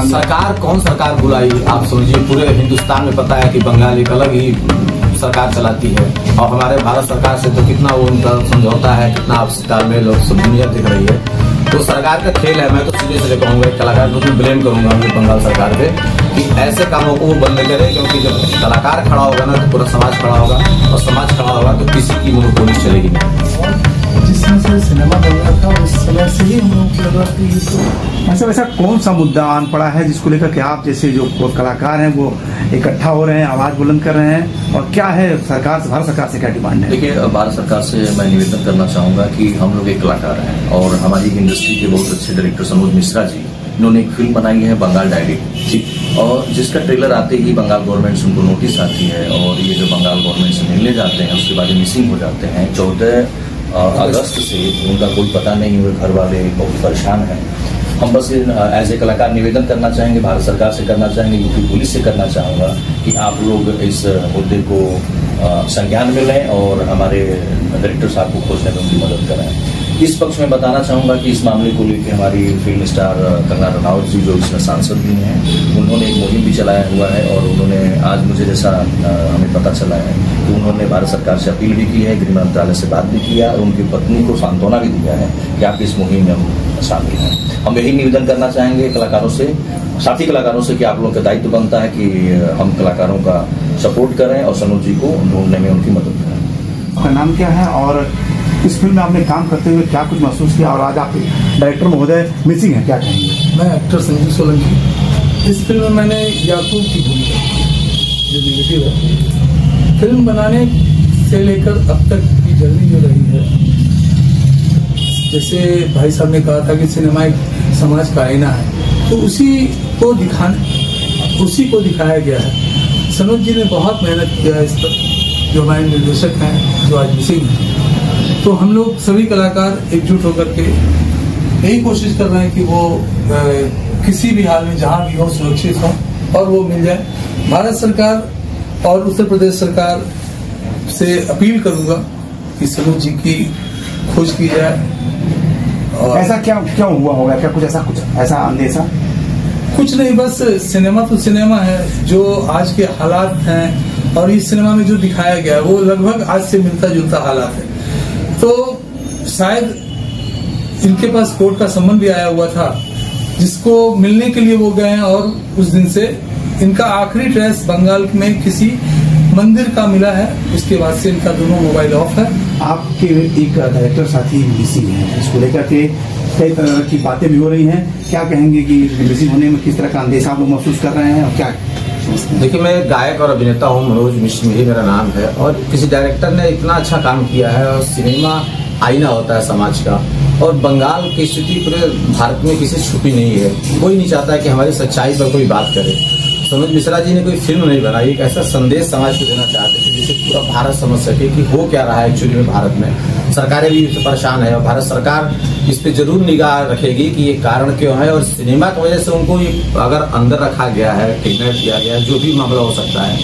सरकार कौन सरकार बुलाई, आप समझिए पूरे हिंदुस्तान में पता है कि बंगाल एक अलग ही सरकार चलाती है और हमारे भारत सरकार से तो कितना वो उनका समझौता है, कितना आपसी तालमेल और सब दुनिया दिख रही है। तो सरकार का खेल है। मैं तो सीधे से कहूँगा कलाकार को ब्लेम करूंगा बंगाल सरकार पे कि ऐसे कामों को वो बंद करे, क्योंकि जब कलाकार खड़ा होगा ना तो पूरा समाज खड़ा होगा और समाज खड़ा होगा तो किसी की मोनोपोली चलेगी नहीं। जिसमें से सिनेमा बन रहा था उस समय से ही हम लोगों को लगा कि ऐसा वैसा कौन सा मुद्दा आन पड़ा है जिसको लेकर के आप जैसे जो कलाकार हैं वो इकट्ठा हो रहे हैं, आवाज बुलंद कर रहे हैं, और क्या है सरकार से, भारत सरकार से क्या डिमांड है? देखिए, भारत सरकार से मैं निवेदन करना चाहूंगा कि हम लोग एक कलाकार हैं और हमारी इंडस्ट्री के बहुत अच्छे डायरेक्टर सनोज मिश्रा जी, इन्होंने एक फिल्म बनाई है बंगाल डायरी, और जिसका ट्रेलर आते ही बंगाल गवर्नमेंट से उनको नोटिस आती है और ये जो बंगाल गवर्नमेंट से मिलने जाते हैं उसके बाद मिसिंग हो जाते हैं। 14 अगस्त से उनका कोई पता नहीं हुए, घर वाले बहुत परेशान हैं। हम बस एज ए कलाकार निवेदन करना चाहेंगे, भारत सरकार से करना चाहेंगे, यूपी पुलिस से करना चाहूँगा कि आप लोग इस मुद्दे को संज्ञान में लें और हमारे डायरेक्टर साहब को खोजने में उनकी मदद करें। इस पक्ष में बताना चाहूँगा कि इस मामले को लेकर हमारी फिल्म स्टार कंगना रनौत जी, जो इसमें सांसद भी हैं, उन्होंने एक मुहिम भी चलाया हुआ है और उन्होंने आज मुझे जैसा हमें पता चला है कि उन्होंने भारत सरकार से अपील भी की है, गृह मंत्रालय से बात भी किया और उनकी पत्नी को सांत्वना भी दिया है कि आप इस मुहिम में हम शामिल हैं। हम यही निवेदन करना चाहेंगे कलाकारों से, साथी कलाकारों से, कि आप लोगों का दायित्व बनता है कि हम कलाकारों का सपोर्ट करें और सनोज जी को ढूंढने में उनकी मदद करें। आपका नाम क्या है और इस फिल्म में आपने काम करते हुए क्या कुछ महसूस किया, और आज आप डायरेक्टर महोदय मिसिंग है, क्या कहेंगे? मैं एक्टर संजीव सोलंकी। इस फिल्म में मैंने याकूब की भूमिका जो निगेटिव है। फिल्म बनाने से लेकर अब तक की जर्नी जो रही है, जैसे भाई साहब ने कहा था कि सिनेमा एक समाज का आईना है, तो उसी को दिखाया गया है। सनोज जी ने बहुत मेहनत किया है इस पर, जो हमारे निर्देशक हैं जो आज मिसिंग हैं। तो हम लोग सभी कलाकार एकजुट होकर के यही कोशिश कर रहे हैं कि वो किसी भी हाल में जहां भी हो सुरक्षित हो और वो मिल जाए। भारत सरकार और उत्तर प्रदेश सरकार से अपील करूंगा कि सनोज जी की खोज की जाए। और ऐसा क्यों हुआ होगा? क्या कुछ ऐसा अंदेशा? कुछ नहीं, बस सिनेमा तो सिनेमा है। जो आज के हालात हैं और इस सिनेमा में जो दिखाया गया है वो लगभग आज से मिलता जुलता हालात है। तो शायद इनके पास कोर्ट का सम्मन भी आया हुआ था, जिसको मिलने के लिए वो गए हैं और उस दिन से इनका आखिरी ट्रेस बंगाल में किसी मंदिर का मिला है। उसके बाद से इनका दोनों मोबाइल ऑफ है। आपके एक डायरेक्टर साथी मिसिंग है, इसको लेकर के कई तरह की बातें भी हो रही हैं, क्या कहेंगे कि मिसिंग होने में किस तरह का अंदेशा आप लोग महसूस कर रहे हैं और क्या? देखिए, मैं गायक और अभिनेता हूँ, मनोज मिश्र मेरा नाम है, और किसी डायरेक्टर ने इतना अच्छा काम किया है और सिनेमा आईना होता है समाज का, और बंगाल की स्थिति पूरे भारत में किसी छुपी नहीं है। कोई नहीं चाहता है कि हमारी सच्चाई पर कोई बात करे। सनोज मिश्रा जी ने कोई फिल्म नहीं बनाई, एक ऐसा संदेश समाज को देना चाहते थे जिससे पूरा भारत समझ सके कि हो क्या रहा है एक्चुअली में भारत में। सरकारें भी परेशान है और भारत सरकार इस पे जरूर निगाह रखेगी कि ये कारण क्यों है, और सिनेमा की वजह से उनको ये अगर अंदर रखा गया है, किडनैप किया गया है, जो भी मामला हो सकता है।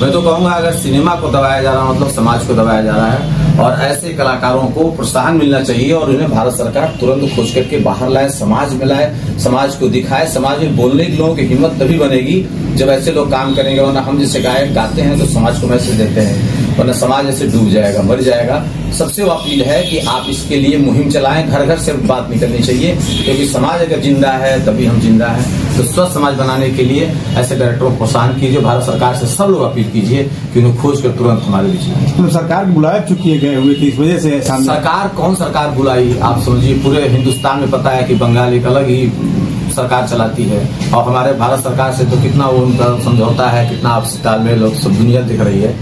मैं तो कहूँगा अगर सिनेमा को दबाया जा रहा है मतलब समाज को दबाया जा रहा है, और ऐसे कलाकारों को प्रोत्साहन मिलना चाहिए और उन्हें भारत सरकार तुरंत खोज करके बाहर लाए, समाज में लाए, समाज को दिखाए। समाज में बोलने के लोगों की हिम्मत तभी बनेगी जब ऐसे लोग काम करेंगे, वरना हम जैसे गायक गाते हैं तो समाज को मैसेज देते हैं, वरना समाज ऐसे डूब जाएगा, मर जाएगा। सबसे वो अपील है कि आप इसके लिए मुहिम चलाएं, घर घर से बात नहीं करनी चाहिए, क्योंकि समाज अगर जिंदा है तभी हम जिंदा हैं। तो स्वस्थ समाज बनाने के लिए ऐसे डायरेक्टरों को प्रोत्साहन कीजिए। भारत सरकार से सब लोग अपील कीजिए कि उन्हें खोज कर तुरंत हमारे बीच में। तो सरकार बुलाए चुकी है, गए हुए थे, इस वजह से सरकार कौन सरकार बुलाई, आप समझिए पूरे हिंदुस्तान में पता है कि बंगाल एक अलग ही सरकार चलाती है और हमारे भारत सरकार से तो कितना वो उनका समझौता है, कितना आपसी तालमेल और सब दुनिया दिख रही है।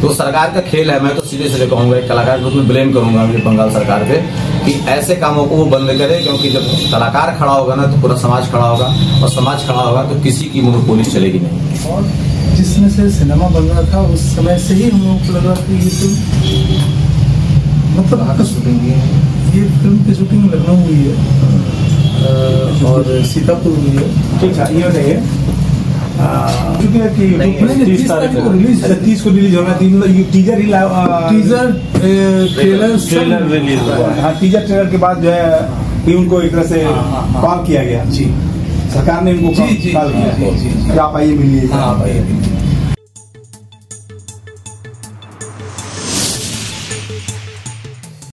तो सरकार का खेल है। मैं तो सीधे से कहूँगा कलाकार को मैं ब्लेम करूंगा बंगाल सरकार पे कि ऐसे कामों को वो बंद करे, क्योंकि जब कलाकार खड़ा होगा ना तो पूरा समाज खड़ा होगा और समाज खड़ा होगा तो किसी की मोनोपोली चलेगी नहीं। और जिसमें से सिनेमा बन रहा था उस समय से ही हम लोगों को लगा कि ये फिल्म मतलब आकर शूटिंग की है। ये फिल्म की शूटिंग लखनऊ हुई है और सीतापुर हुई है। ठीक है, ये बताइए रिलीज को रिलीज होगा, टीजर ट्रेलर रिलीज हुआ। हाँ, टीजर ट्रेलर के बाद जो है कि उनको एक तरह से कॉल किया गया। जी, सरकार ने इनको जी, जी, कॉल किया जी, जी, जी। कि आप आइए मिलिए। हाँ भाई।